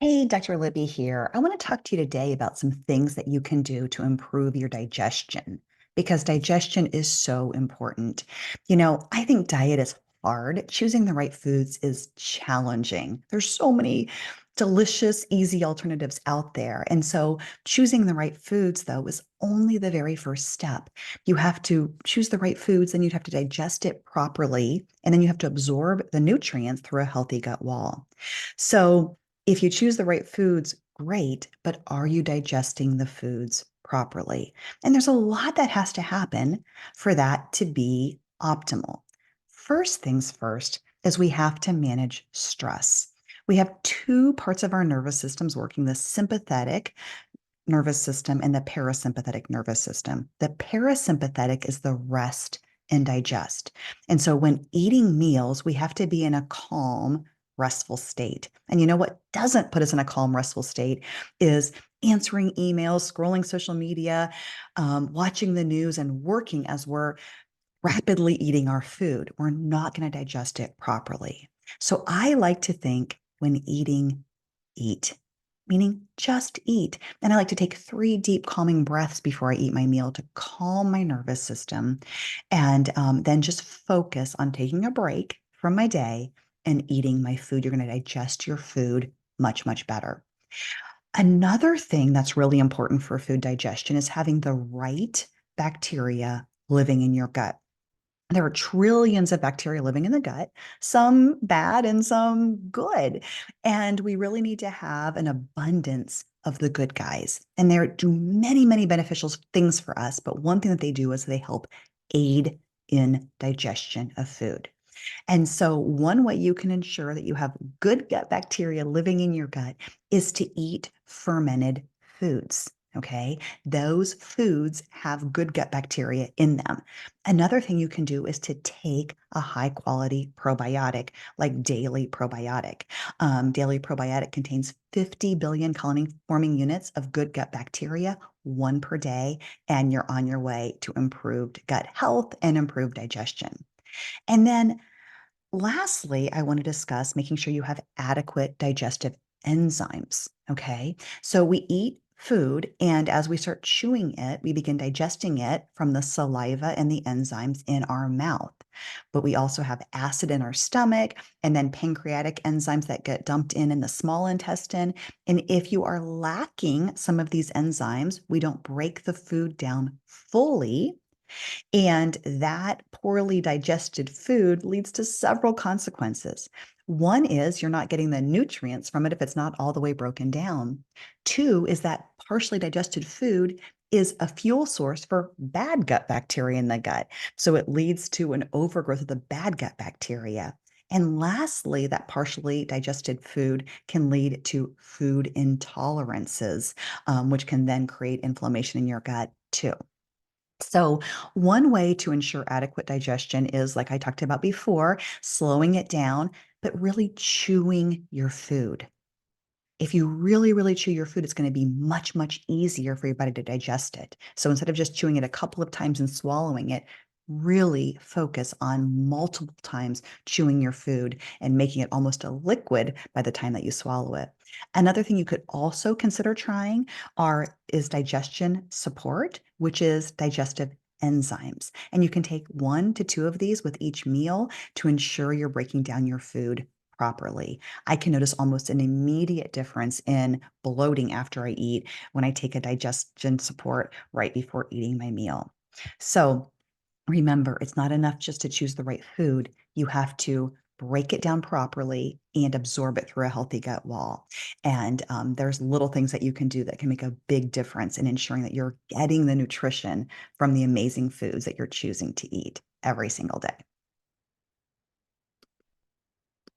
Hey, Dr. Libby here. I want to talk to you today about some things that you can do to improve your digestion because digestion is so important. I think diet is hard. Choosing the right foods is challenging. There's so many delicious, easy alternatives out there. And so choosing the right foods, though, is only the very first step. You have to choose the right foods, and you'd have to digest it properly, and then you have to absorb the nutrients through a healthy gut wall. So, if you choose the right foods, great, but are you digesting the foods properly? And there's a lot that has to happen for that to be optimal. First things first is we have to manage stress. We have two parts of our nervous systems working, the sympathetic nervous system and the parasympathetic nervous system. The parasympathetic is the rest and digest. And so when eating meals, we have to be in a calm, restful state. And you know what doesn't put us in a calm, restful state is answering emails, scrolling social media, watching the news, and working as we're rapidly eating our food. We're not going to digest it properly. So I like to think when eating, eat, meaning just eat. And I like to take 3 deep calming breaths before I eat my meal to calm my nervous system and then just focus on taking a break from my day and eating my food. You're going to digest your food much, much better. Another thing that's really important for food digestion is having the right bacteria living in your gut. There are trillions of bacteria living in the gut, some bad and some good. And we really need to have an abundance of the good guys. And they do many, many beneficial things for us. But one thing that they do is they help aid in digestion of food. And so, one way you can ensure that you have good gut bacteria living in your gut is to eat fermented foods. Okay. Those foods have good gut bacteria in them. Another thing you can do is to take a high quality probiotic, like daily probiotic. Daily probiotic contains 50 billion colony forming units of good gut bacteria, one per day, and you're on your way to improved gut health and improved digestion. And then lastly, I want to discuss making sure you have adequate digestive enzymes. Okay. So we eat food, and as we start chewing it, we begin digesting it from the saliva and the enzymes in our mouth. But we also have acid in our stomach, and then pancreatic enzymes that get dumped in the small intestine. And if you are lacking some of these enzymes, we don't break the food down fully, and that poorly digested food leads to several consequences. One is you're not getting the nutrients from it if it's not all the way broken down. Two is that partially digested food is a fuel source for bad gut bacteria in the gut. So it leads to an overgrowth of the bad gut bacteria. And lastly, that partially digested food can lead to food intolerances, which can then create inflammation in your gut too. So, one way to ensure adequate digestion is, like I talked about before, slowing it down, but really chewing your food. If you really, really chew your food, it's going to be much, much easier for your body to digest it. So, instead of just chewing it a couple of times and swallowing it, really focus on multiple times chewing your food and making it almost a liquid by the time that you swallow it. Another thing you could also consider trying is digestion support, which is digestive enzymes. And you can take 1 to 2 of these with each meal to ensure you're breaking down your food properly. I can notice almost an immediate difference in bloating after I eat when I take a digestion support right before eating my meal. So, remember, it's not enough just to choose the right food. You have to break it down properly and absorb it through a healthy gut wall. And there's little things that you can do that can make a big difference in ensuring that you're getting the nutrition from the amazing foods that you're choosing to eat every single day.